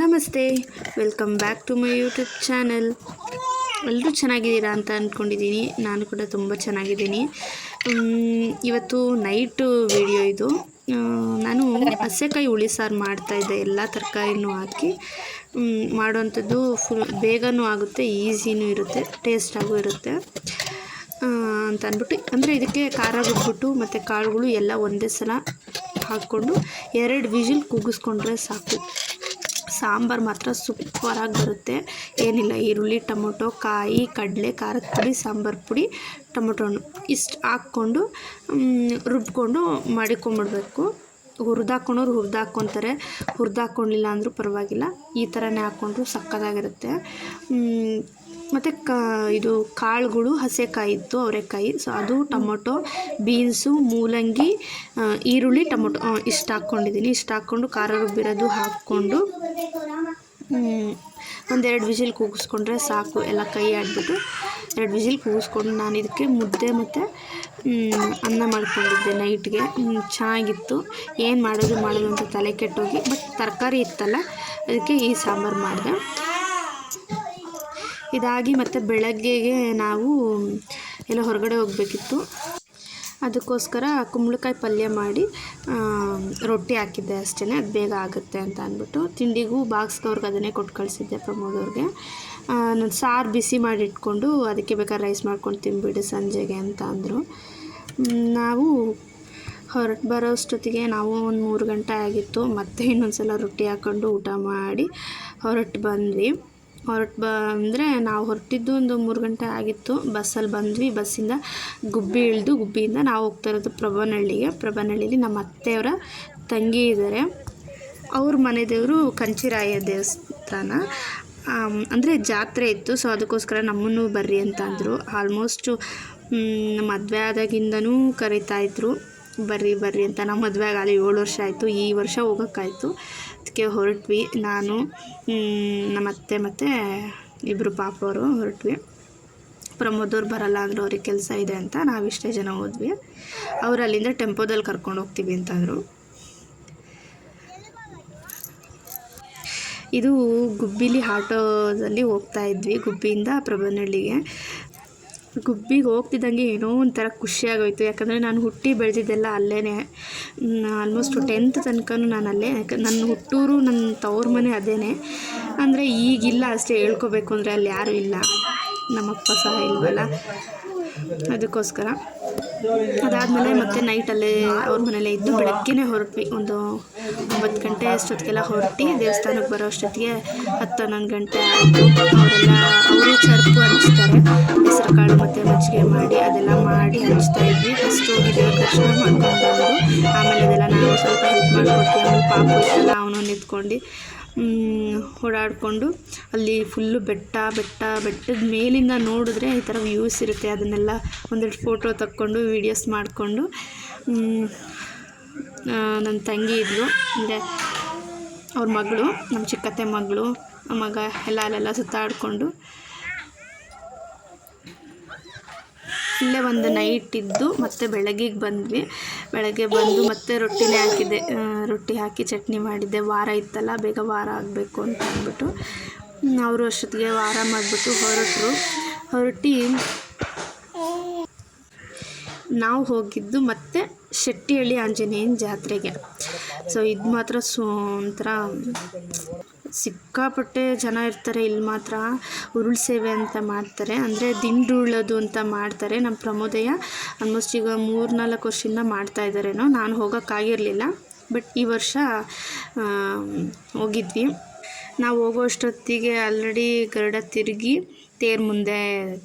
ನಮಸ್ತೆ, welcome back to my YouTube channel. ಎಲ್ಲರೂ ಚೆನ್ನಾಗಿದ್ದೀರಾ ಅಂತ ಅಂದ್ಕೊಂಡಿದ್ದೀನಿ. ನಾನು ಕೂಡ ತುಂಬ ಚೆನ್ನಾಗಿದ್ದೀನಿ. ಇವತ್ತು ನೈಟು ವಿಡಿಯೋ ಇದು. ನಾನು ಹಸೆಕಾಯಿ ಹುಳಿ ಸಾರು ಮಾಡ್ತಾಯಿದ್ದೆ. ಎಲ್ಲ ತರಕಾರಿನೂ ಹಾಕಿ ಮಾಡೋವಂಥದ್ದು. ಬೇಗನೂ ಆಗುತ್ತೆ, ಈಸಿನೂ ಇರುತ್ತೆ, ಟೇಸ್ಟಾಗೂ ಇರುತ್ತೆ ಅಂತ ಅಂದ್ಬಿಟ್ಟು, ಅಂದರೆ ಇದಕ್ಕೆ ಖಾರ ರುಬ್ಬಿಟ್ಟು ಮತ್ತು ಕಾಳುಗಳು ಎಲ್ಲ ಒಂದೇ ಸಲ ಹಾಕ್ಕೊಂಡು 2 ವಿಜಿಲ್ ಕೂಗಿಸ್ಕೊಂಡ್ರೆ ಸಾಕು. ಸಾಂಬಾರು ಮಾತ್ರ ಸೂಪರಾಗಿ ಬರುತ್ತೆ. ಏನಿಲ್ಲ, ಈರುಳ್ಳಿ, ಟೊಮೊಟೊ, ಕಾಯಿ, ಕಡಲೆ, ಖಾರದ ಪುಡಿ, ಸಾಂಬಾರು ಪುಡಿ, ಟೊಮೊಟೊ ಹಣ್ಣು ಇಷ್ಟು ಹಾಕ್ಕೊಂಡು ರುಬ್ಕೊಂಡು ಮಾಡಿಕೊಂಬಿಡ್ಬೇಕು. ಹುರಿದಾಕ್ಕೊಂಡವ್ರು ಹುರಿದಾಕ್ಕೊತಾರೆ, ಹುರಿದಾಕ್ಕೊಂಡಿಲ್ಲ ಅಂದರೂ ಪರವಾಗಿಲ್ಲ. ಈ ಥರನೇ ಹಾಕ್ಕೊಂಡ್ರು ಸಕ್ಕತ್ತಾಗಿರುತ್ತೆ. ಮತ್ತು ಇದು ಕಾಳುಗಳು ಹಸೆಕಾಯಿ ಇತ್ತು, ಅವರೆಕಾಯಿ. ಸೊ ಅದು ಟೊಮೊಟೊ, ಬೀನ್ಸು, ಮೂಲಂಗಿ, ಈರುಳ್ಳಿ, ಟೊಮೊಟೊ ಇಷ್ಟು ಹಾಕ್ಕೊಂಡಿದ್ದೀನಿ. ಇಷ್ಟು ಹಾಕ್ಕೊಂಡು ಖಾರ ರುಬ್ಬಿರೋದು ಹಾಕ್ಕೊಂಡು 1-2 ವಿಜಿಲ್ ಕೂಗಿಸ್ಕೊಂಡ್ರೆ ಸಾಕು. ಎಲ್ಲ ಕೈ ಆಡಿಬಿಟ್ಟು 2 ವಿಜಿಲ್ ಕೂಗಿಸ್ಕೊಂಡು ನಾನು ಇದಕ್ಕೆ ಮುದ್ದೆ ಮತ್ತು ಅನ್ನ ಮಾಡ್ಕೊಂಡಿದ್ದೆ ನೈಟ್ಗೆ. ಚೆನ್ನಾಗಿತ್ತು. ಏನು ಮಾಡೋದು ಅಂತ ತಲೆ ಕೆಟ್ಟೋಗಿ, ಬಟ್ ತರಕಾರಿ ಇತ್ತಲ್ಲ ಅದಕ್ಕೆ ಈ ಸಾಂಬಾರು ಮಾಡಿದೆ. ಇದಾಗಿ ಮತ್ತು ಬೆಳಗ್ಗೆಗೆ ನಾವು ಎಲ್ಲ ಹೊರಗಡೆ ಹೋಗಬೇಕಿತ್ತು. ಅದಕ್ಕೋಸ್ಕರ ಕುಂಬಳಕಾಯಿ ಪಲ್ಯ ಮಾಡಿ ರೊಟ್ಟಿ ಹಾಕಿದ್ದೆ ಅಷ್ಟೇ, ಅದು ಬೇಗ ಆಗುತ್ತೆ ಅಂತ ಅಂದ್ಬಿಟ್ಟು. ತಿಂಡಿಗೂ ಬಾಕ್ಸ್ಗೆ ಅವ್ರಿಗೆ ಅದನ್ನೇ ಕೊಟ್ಟು ಕಳಿಸಿದ್ದೆ, ಪ್ರಮೋದ್ ಅವ್ರಿಗೆ. ನಾನು ಸಾರು ಬಿಸಿ ಮಾಡಿ ಇಟ್ಕೊಂಡು ಅದಕ್ಕೆ ಬೇಕಾದ್ರೆ ರೈಸ್ ಮಾಡ್ಕೊಂಡು ತಿನ್ಬಿಡಿ ಸಂಜೆಗೆ ಅಂತ ಅಂದರು. ನಾವು ಹೊರಟು ಬರೋಷ್ಟೊತ್ತಿಗೆ ನಾವು ಒಂದು 3 ಗಂಟೆ ಆಗಿತ್ತು. ಮತ್ತೆ ಇನ್ನೊಂದು ಸಲ ರೊಟ್ಟಿ ಹಾಕ್ಕೊಂಡು ಊಟ ಮಾಡಿ ಹೊರಟು ಬಂದ್ವಿ. ಬಂದರೆ ನಾವು ಹೊರಟಿದ್ದು ಒಂದು 3 ಗಂಟೆ ಆಗಿತ್ತು. ಬಸ್ಸಲ್ಲಿ ಬಂದ್ವಿ. ಬಸ್ಸಿಂದ ಗುಬ್ಬಿ ಇಳಿದು, ಗುಬ್ಬಿಯಿಂದ ನಾವು ಹೋಗ್ತಾ ಇರೋದು ಪ್ರಭನಹಳ್ಳಿಗೆ. ಪ್ರಭನಹಳ್ಳಿಲಿ ನಮ್ಮ ಅತ್ತೆಯವರ ತಂಗಿ ಇದ್ದಾರೆ. ಅವ್ರ ಮನೆ ದೇವರು ಕಂಚಿರಾಯ ದೇವಸ್ಥಾನ. ಅಂದರೆ ಜಾತ್ರೆ ಇತ್ತು. ಸೊ ಅದಕ್ಕೋಸ್ಕರ ನಮ್ಮನ್ನು ಬರ್ರಿ ಅಂತ ಅಂದರು. ಆಲ್ಮೋಸ್ಟು ಮದುವೆ ಆದಾಗಿಂದನೂ ಕರಿತಾಯಿದ್ರು, ಬರ್ರಿ ಅಂತ. ನಮ್ಮ ಮದುವೆ ಆಗಲಿ 7 ವರ್ಷ ಆಯಿತು. ಈ ವರ್ಷ ಹೋಗೋಕ್ಕಾಯ್ತು. ಅದಕ್ಕೆ ಹೊರಟ್ವಿ. ನಾನು, ನಮ್ಮ ಅತ್ತೆ ಮತ್ತು ಇಬ್ಬರು ಪಾಪವರು ಹೊರಟ್ವಿ. ಪ್ರಮೋದವ್ರು ಬರಲ್ಲ ಅಂದರು, ಅವ್ರಿಗೆ ಕೆಲಸ ಇದೆ ಅಂತ. ನಾವಿಷ್ಟೇ ಜನ ಹೋದ್ವಿ. ಅವ್ರು ಅಲ್ಲಿಂದ ಟೆಂಪೋದಲ್ಲಿ ಕರ್ಕೊಂಡು ಹೋಗ್ತೀವಿ ಅಂತಂದರು. ಇದು ಗುಬ್ಬಿಲಿ ಆಟೋದಲ್ಲಿ ಹೋಗ್ತಾಯಿದ್ವಿ, ಗುಬ್ಬಿಯಿಂದ ಪ್ರಭನಹಳ್ಳಿಗೆ. ಗುಬ್ಬಿಗೆ ಹೋಗ್ತಿದ್ದಂಗೆ ಏನೋ ಒಂಥರ ಖುಷಿಯಾಗೋಯ್ತು. ಯಾಕಂದರೆ ನಾನು ಹುಟ್ಟಿ ಬೆಳೆದಿದ್ದೆಲ್ಲ ಅಲ್ಲೇ. ಆಲ್ಮೋಸ್ಟ್ 10th ತನಕನೂ ನಾನು ಅಲ್ಲೇ. ನನ್ನ ಹುಟ್ಟೂರು, ನನ್ನ ತವ್ರ ಮನೆ ಅದೇನೆ. ಅಂದರೆ ಈಗಿಲ್ಲ ಅಷ್ಟೇ, ಹೇಳ್ಕೊಬೇಕು ಅಂದರೆ ಅಲ್ಲಿ ಯಾರೂ ಇಲ್ಲ, ನಮ್ಮಪ್ಪ ಸಹ ಇಲ್ವಲ್ಲ, ಅದಕ್ಕೋಸ್ಕರ. ಅದಾದಮೇಲೆ ಮತ್ತೆ ನೈಟಲ್ಲೇ ಅವ್ರ ಮನೇಲೇ ಇದ್ದು ಬೆಳಗ್ಗೆನೇ ಹೊರಟ್ವಿ. ಒಂದು 9 ಗಂಟೆ ಅಷ್ಟೊತ್ತಿಗೆಲ್ಲ ಹೊರಟು ದೇವಸ್ಥಾನಕ್ಕೆ ಬರೋ ಅಷ್ಟೊತ್ತಿಗೆ 10-11 ಗಂಟೆ ಆಯಿತು. ಅವರು ಚರ್ಪು ಹಂಚ್ತಾರೆ, ಹೆಸರು ಕಾಳು ಮತ್ತು ಮಜ್ಜಿಗೆ ಮಾಡಿ ಅದೆಲ್ಲ ಮಾಡಿ ಹಂಚ್ತಾಯಿದ್ವಿ. ಫಸ್ಟ್ ಹೋಗಿ ದೇವ್ರ ದರ್ಶನ ಮಾಡ್ಕೊಂಡು ಬಂದು ಆಮೇಲೆ ಅದೆಲ್ಲ ನಾವು ಸ್ವಲ್ಪ ಹೆಲ್ಪ್ ಮಾಡಿಕೊಡ್ತೀವಿ. ಆಮೇಲೆ ಪಾಪು ಇತ್ತಲ್ಲ, ಅವನು ನಿಂತ್ಕೊಂಡು ಓಡಾಡಿಕೊಂಡು ಅಲ್ಲಿ ಫುಲ್ಲು ಬೆಟ್ಟದ ಮೇಲಿಂದ ನೋಡಿದ್ರೆ ಈ ಥರ ವ್ಯೂಸ್ ಇರುತ್ತೆ. ಅದನ್ನೆಲ್ಲ ಒಂದೆರಡು ಫೋಟೋ ತಕ್ಕೊಂಡು ವೀಡಿಯೋಸ್ ಮಾಡಿಕೊಂಡು, ನನ್ನ ತಂಗಿ ಇದ್ಲು, ಅಂದರೆ ಅವ್ರ ಮಗಳು, ನಮ್ಮ ಚಿಕ್ಕತ್ತೆ ಮಗಳು, ಮಗ ಎಲ್ಲ ಅಲ್ಲೆಲ್ಲ ಸುತ್ತಾಡಿಕೊಂಡು ಇಲ್ಲೇ ಒಂದು ನೈಟ್ ಇದ್ದು ಮತ್ತೆ ಬೆಳಗ್ಗೆಗೆ ಬಂದ್ವಿ. ಬೆಳಗ್ಗೆ ಬಂದು ಮತ್ತೆ ರೊಟ್ಟಿನೇ ಹಾಕಿದ್ದೆ. ರೊಟ್ಟಿ ಹಾಕಿ ಚಟ್ನಿ ಮಾಡಿದ್ದೆ. ವಾರ ಇತ್ತಲ್ಲ, ಬೇಗ ವಾರ ಆಗಬೇಕು ಅಂತ ಅಂದ್ಬಿಟ್ಟು ಅವರು ಅಷ್ಟೊತ್ತಿಗೆ ವಾರ ಮಾಡಿಬಿಟ್ಟು ಹೊರಟು ನಾವು ಹೋಗಿದ್ದು ಮತ್ತು ಶೆಟ್ಟಿಹಳ್ಳಿ ಆಂಜನೇಯನ ಜಾತ್ರೆಗೆ. ಸೊ ಇದು ಮಾತ್ರ ಒಂಥರ ಸಿಕ್ಕಾಪಟ್ಟೆ ಜನ ಇರ್ತಾರೆ. ಇಲ್ಲಿ ಮಾತ್ರ ಉರುಳು ಸೇವೆ ಅಂತ ಮಾಡ್ತಾರೆ, ಅಂದರೆ ದಿಂಡುಳ್ಳೋದು ಅಂತ ಮಾಡ್ತಾರೆ. ನಮ್ಮ ಪ್ರಮೋದಯ್ಯ ಆಲ್ಮೋಸ್ಟ್ ಈಗ 3-4 ವರ್ಷದಿಂದ ಮಾಡ್ತಾಯಿದ್ದಾರೇನೋ. ನಾನು ಹೋಗೋಕ್ಕಾಗಿರಲಿಲ್ಲ, ಬಟ್ ಈ ವರ್ಷ ಹೋಗಿದ್ವಿ. ನಾವು ಹೋಗೋ ಅಷ್ಟೊತ್ತಿಗೆ ಆಲ್ರೆಡಿ ಗರುಡ ತಿರುಗಿ ತೇರು ಮುಂದೆ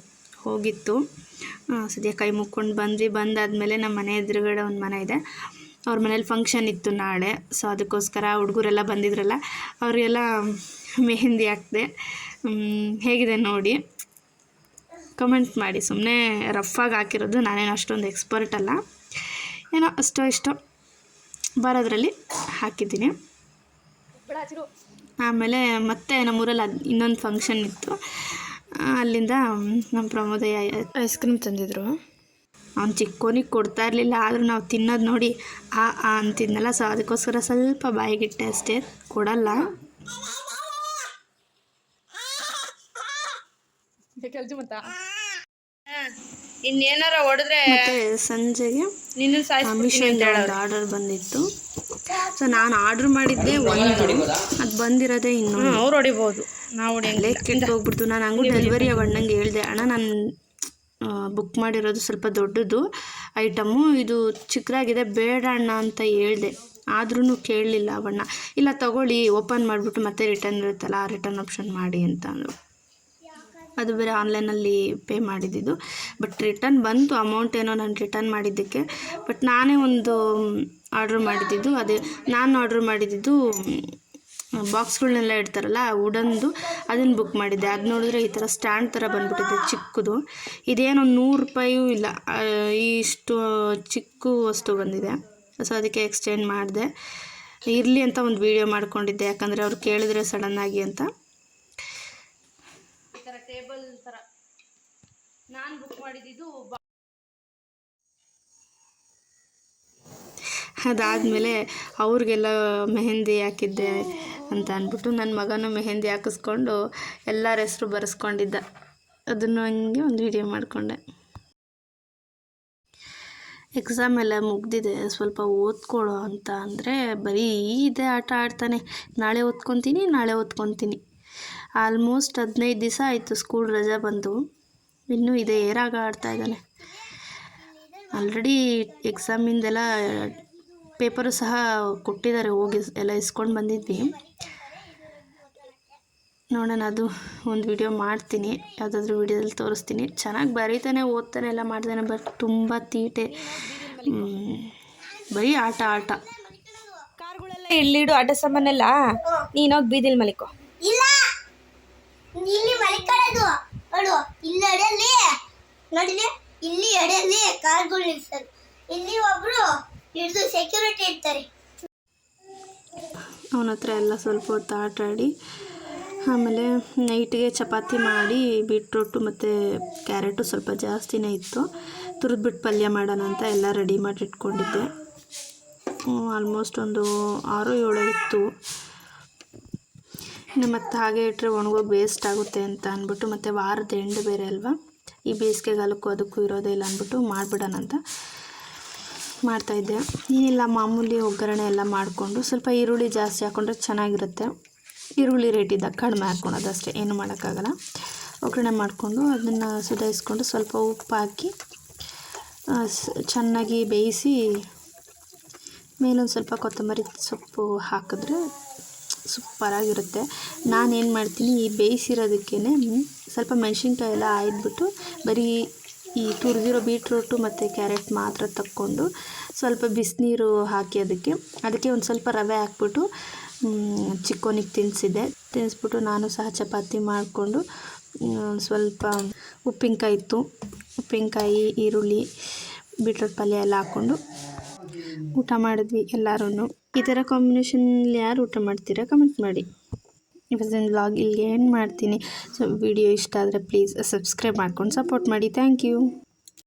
ಹೋಗಿತ್ತು. ಸದ್ಯ ಕೈ ಮುಕ್ಕೊಂಡು ಬಂದ್ವಿ. ಬಂದಾದಮೇಲೆ ನಮ್ಮ ಮನೆ ಎದುರುಗಡೆ ಒಂದು ಮನೆ ಇದೆ, ಅವ್ರ ಮನೇಲಿ ಫಂಕ್ಷನ್ ಇತ್ತು ನಾಳೆ. ಸೊ ಅದಕ್ಕೋಸ್ಕರ ಹುಡುಗರೆಲ್ಲ ಬಂದಿದ್ರಲ್ಲ, ಅವರಿಗೆಲ್ಲ ಮೆಹಂದಿ ಹಾಕಿದೆ. ಹೇಗಿದೆ ನೋಡಿ, ಕಮೆಂಟ್ ಮಾಡಿ. ಸುಮ್ಮನೆ ರಫಾಗಿ ಹಾಕಿರೋದು, ನಾನೇನು ಅಷ್ಟೊಂದು ಎಕ್ಸ್ಪರ್ಟ್ ಅಲ್ಲ, ಏನೋ ಅಷ್ಟೋ ಇಷ್ಟೋ ಬರೋದ್ರಲ್ಲಿ ಹಾಕಿದ್ದೀನಿ. ಆಮೇಲೆ ಮತ್ತೆ ನಮ್ಮೂರಲ್ಲಿ ಇನ್ನೊಂದು ಫಂಕ್ಷನ್ ಇತ್ತು. ಅಲ್ಲಿಂದ ನಮ್ಮ ಪ್ರಮೋದಯ್ಯ ಐಸ್ ಕ್ರೀಮ್ ತಂದಿದ್ರು. ಅವ್ನು ಚಿಕ್ಕೋನಿಗೆ ಕೊಡ್ತಾ ಇರಲಿಲ್ಲ, ಆದರೂ ನಾವು ತಿನ್ನೋದು ನೋಡಿ ಅಂತಿದ್ನಲ್ಲ, ಸೊ ಅದಕ್ಕೋಸ್ಕರ ಸ್ವಲ್ಪ ಬಾಯಿಗಿಟ್ಟೆ ಅಷ್ಟೇ, ಕೊಡಲ್ಲ. ಇನ್ನೇನಾರ ಹೊಡೆದ್ರೆ ಮತ್ತೆ ಸಂಜೆಗೆ ಮೀಶೋಯಿಂದ ಒಂದು ಆರ್ಡರ್ ಬಂದಿತ್ತು. ಸೊ ನಾನು ಆರ್ಡ್ರ್ ಮಾಡಿದ್ದೆ ಒಂದು, ಅದು ಬಂದಿರೋದೇ ಇನ್ನೊಂದು. ಅವ್ರು ಹೊಡಿಬೋದು, ನಾವು ಹೊಡಿಯಲೇ ಕೆಟ್ಟು ಹೋಗ್ಬಿಡ್ತು. ನಾನು ಹಂಗೂ ಡೆಲಿವರಿ ಅಣ್ಣಂಗೆ ಹೇಳಿದೆ, ಅಣ್ಣ ನಾನು ಬುಕ್ ಮಾಡಿರೋದು ಸ್ವಲ್ಪ ದೊಡ್ಡದು ಐಟಮು, ಇದು ಚಿಕ್ಕದಾಗಿದೆ ಬೇಡ ಅಣ್ಣ ಅಂತ ಹೇಳಿದೆ. ಆದ್ರೂ ಕೇಳಲಿಲ್ಲ ಅವಣ್ಣ. ಇಲ್ಲ ತಗೊಳ್ಳಿ, ಓಪನ್ ಮಾಡಿಬಿಟ್ಟು ಮತ್ತೆ ರಿಟರ್ನ್ ಇರುತ್ತಲ್ಲ, ಆ ರಿಟರ್ನ್ ಆಪ್ಷನ್ ಮಾಡಿ ಅಂತ ಅಂದರು. ಅದು ಬೇರೆ ಆನ್ಲೈನಲ್ಲಿ ಪೇ ಮಾಡಿದ್ದು. ಬಟ್ ರಿಟರ್ನ್ ಬಂತು ಅಮೌಂಟ್ ಏನೋ ನಾನು ರಿಟರ್ನ್ ಮಾಡಿದ್ದಕ್ಕೆ. ಬಟ್ ನಾನೇ ಒಂದು ಆರ್ಡ್ರ್ ಮಾಡಿದ್ದು, ಅದೇ ನಾನು ಆರ್ಡ್ರ್ ಮಾಡಿದ್ದು ಬಾಕ್ಸ್ಗಳನ್ನೆಲ್ಲ ಇಡ್ತಾರಲ್ಲ ವುಡನ್ದು, ಅದನ್ನು ಬುಕ್ ಮಾಡಿದ್ದೆ. ಅದು ನೋಡಿದ್ರೆ ಈ ಥರ ಸ್ಟ್ಯಾಂಡ್ ಥರ ಬಂದ್ಬಿಟ್ಟಿದೆ ಚಿಕ್ಕದು. ಇದೇನೋ 100 ರೂಪಾಯೂ ಇಲ್ಲ, ಇಷ್ಟು ಚಿಕ್ಕ ವಸ್ತು ಬಂದಿದೆ. ಸೊ ಅದಕ್ಕೆ ಎಕ್ಸ್ಚೇಂಜ್ ಮಾಡಿದೆ. ಇರಲಿ ಅಂತ ಒಂದು ವೀಡಿಯೋ ಮಾಡ್ಕೊಂಡಿದ್ದೆ, ಯಾಕಂದರೆ ಅವ್ರು ಕೇಳಿದ್ರೆ ಸಡನ್ನಾಗಿ ಅಂತ. ಈ ಥರ ಟೇಬಲ್ ಥರ ನಾನು ಬುಕ್ ಮಾಡಿದ್ದು. ಅದಾದಮೇಲೆ ಅವ್ರಿಗೆಲ್ಲ ಮೆಹಂದಿ ಹಾಕಿದ್ದೆ ಅಂತ ಅಂದ್ಬಿಟ್ಟು ನನ್ನ ಮಗನೂ ಮೆಹಂದಿ ಹಾಕಿಸ್ಕೊಂಡು ಎಲ್ಲರ ಹೆಸರು ಬರೆಸ್ಕೊಂಡಿದ್ದ. ಅದನ್ನು ಹಂಗೆ ಒಂದು ವಿಡಿಯೋ ಮಾಡಿಕೊಂಡೆ. ಎಕ್ಸಾಮ್ ಎಲ್ಲ ಮುಗ್ದಿದೆ, ಸ್ವಲ್ಪ ಓದ್ಕೊಳ್ಳೋ ಅಂತ ಅಂದರೆ ಬರೀ ಇದೇ ಆಟ ಆಡ್ತಾನೆ. ನಾಳೆ ಓದ್ಕೊತೀನಿ. ಆಲ್ಮೋಸ್ಟ್ 15 ದಿವಸ ಆಯಿತು ಸ್ಕೂಲ್ ರಜಾ ಬಂದು, ಇನ್ನೂ ಇದೇ ಏರಾಗ ಆಡ್ತಾ ಇದ್ದಾನೆ. ಆಲ್ರೆಡಿ ಎಕ್ಸಾಮಿಂದೆಲ್ಲ ಪೇಪರು ಸಹ ಕೊಟ್ಟಿದ್ದಾರೆ, ಹೋಗಿ ಎಲ್ಲ ಇಸ್ಕೊಂಡು ಬಂದಿದ್ವಿ. ನೋಡೋಣ, ಅದು ಒಂದು ವಿಡಿಯೋ ಮಾಡ್ತೀನಿ, ಯಾವುದಾದ್ರೂ ವಿಡಿಯೋದಲ್ಲಿ ತೋರಿಸ್ತೀನಿ. ಚೆನ್ನಾಗಿ ಬರೀತಾನೆ, ಓದ್ತಾನೆ, ಎಲ್ಲ ಮಾಡ್ತಾನೆ. ಬಟ್ ತುಂಬ ತೀಟೆ, ಬರೀ ಆಟ. ಕಾರ್ಗಳೆಲ್ಲ ಇಲ್ಲಿಡು, ಆಟ ಸಾಮಾನೆಲ್ಲ ನೀನೋಗಿ ಬೀದಿಲಿ ಮಲಿಕೋ. ಇಲ್ಲ, ಇಲ್ಲಿ ಮಲಿಕೊಳ್ಳೋದು ನೋಡು, ಇಲ್ಲಿ ಅಡಿಯಲ್ಲಿ ನೋಡಿಲಿ, ಇಲ್ಲಿ ಅಡಿಯಲ್ಲಿ ಕಾರ್ಗಳು ಇರ್ತಾರೆ, ಇಲ್ಲಿ ಒಬ್ರು ಹಿಡಿದು ಸೆಕ್ಯೂರಿಟಿ ಇರ್ತಾರೆ. ಅವನ ಹತ್ರ ಎಲ್ಲ ಸ್ವಲ್ಪ ಹೊತ್ತು ಆಟ ಆಡಿ, ಆಮೇಲೆ ನೈಟಿಗೆ ಚಪಾತಿ ಮಾಡಿ, ಬೀಟ್ರೂಟು ಮತ್ತು ಕ್ಯಾರೆಟು ಸ್ವಲ್ಪ ಜಾಸ್ತಿನೇ ಇತ್ತು, ತುರಿದ್ಬಿಟ್ಟು ಪಲ್ಯ ಮಾಡೋಣ ಅಂತ ಎಲ್ಲ ರೆಡಿ ಮಾಡಿ ಇಟ್ಕೊಂಡಿದ್ದೆ. ಆಲ್ಮೋಸ್ಟ್ ಒಂದು 6-7 ಇತ್ತು. ಇನ್ನು ಮತ್ತು ಹಾಗೆ ಇಟ್ಟರೆ ಒಣಗೋಗಿ ವೇಸ್ಟ್ ಆಗುತ್ತೆ ಅಂತ ಅಂದ್ಬಿಟ್ಟು, ಮತ್ತು ವಾರದ ಎಂಡ್ ಬೇರೆ ಅಲ್ವಾ, ಈ ಬೇಸಿಗೆಗಾಲಕ್ಕೂ ಅದಕ್ಕೂ ಇರೋದೇ ಇಲ್ಲ ಅಂದ್ಬಿಟ್ಟು ಮಾಡಿಬಿಡೋಣ ಅಂತ ಮಾಡ್ತಾಯಿದ್ದೆ. ಏನಿಲ್ಲ, ಮಾಮೂಲಿ ಒಗ್ಗರಣೆ ಎಲ್ಲ ಮಾಡಿಕೊಂಡು ಸ್ವಲ್ಪ ಈರುಳ್ಳಿ ಜಾಸ್ತಿ ಹಾಕ್ಕೊಂಡ್ರೆ ಚೆನ್ನಾಗಿರುತ್ತೆ. ಈರುಳ್ಳಿ ರೇಟ್ ಇದ್ದಾಗ ಕಡಿಮೆ ಹಾಕ್ಕೊಳೋದು ಅಷ್ಟೇ, ಏನು ಮಾಡೋಕ್ಕಾಗಲ್ಲ. ಒಗ್ಗರಣೆ ಮಾಡಿಕೊಂಡು ಅದನ್ನು ಸುಧಾರಿಸ್ಕೊಂಡು ಸ್ವಲ್ಪ ಉಪ್ಪು ಹಾಕಿ ಚೆನ್ನಾಗಿ ಬೇಯಿಸಿ, ಮೇಲೊಂದು ಸ್ವಲ್ಪ ಕೊತ್ತಂಬರಿ ಸೊಪ್ಪು ಹಾಕಿದ್ರೆ ಸೂಪರಾಗಿರುತ್ತೆ. ನಾನೇನು ಮಾಡ್ತೀನಿ, ಈ ಬೇಯಿಸಿರೋದಕ್ಕೇ ಸ್ವಲ್ಪ ಮೆಣಸಿನ್ಕಾಯಿ ಎಲ್ಲ ಆಯ್ದುಬಿಟ್ಟು ಬರೀ ಈ ತುರಿದಿರೋ ಬೀಟ್ರೂಟು ಮತ್ತು ಕ್ಯಾರೆಟ್ ಮಾತ್ರ ತಕ್ಕೊಂಡು ಸ್ವಲ್ಪ ಬಿಸಿನೀರು ಹಾಕಿ ಅದಕ್ಕೆ ಒಂದು ಸ್ವಲ್ಪ ರವೆ ಹಾಕ್ಬಿಟ್ಟು ಚಿಕ್ಕೋನಿಗೆ ತಿನ್ನಿಸ್ಬಿಟ್ಟು ನಾನು ಸಹ ಚಪಾತಿ ಮಾಡಿಕೊಂಡು ಸ್ವಲ್ಪ ಉಪ್ಪಿನಕಾಯಿ, ಈರುಳ್ಳಿ, ಬೀಟ್ರೂಟ್ ಪಲ್ಯ ಎಲ್ಲ ಹಾಕ್ಕೊಂಡು ಊಟ ಮಾಡಿದ್ವಿ ಎಲ್ಲರೂ. ಈ ಥರ ಕಾಂಬಿನೇಷನಲ್ಲಿ ಯಾರು ಊಟ ಮಾಡ್ತೀರಾ ಕಮೆಂಟ್ ಮಾಡಿ. ಇವತ್ತಿನ ವ್ಲಾಗ್ ಇಲ್ಲಿಗೆ ಏನು ಮಾಡ್ತೀನಿ. ಸೊ ವಿಡಿಯೋ ಇಷ್ಟ ಆದರೆ ಪ್ಲೀಸ್ ಸಬ್ಸ್ಕ್ರೈಬ್ ಮಾಡ್ಕೊಂಡು ಸಪೋರ್ಟ್ ಮಾಡಿ. Thank you.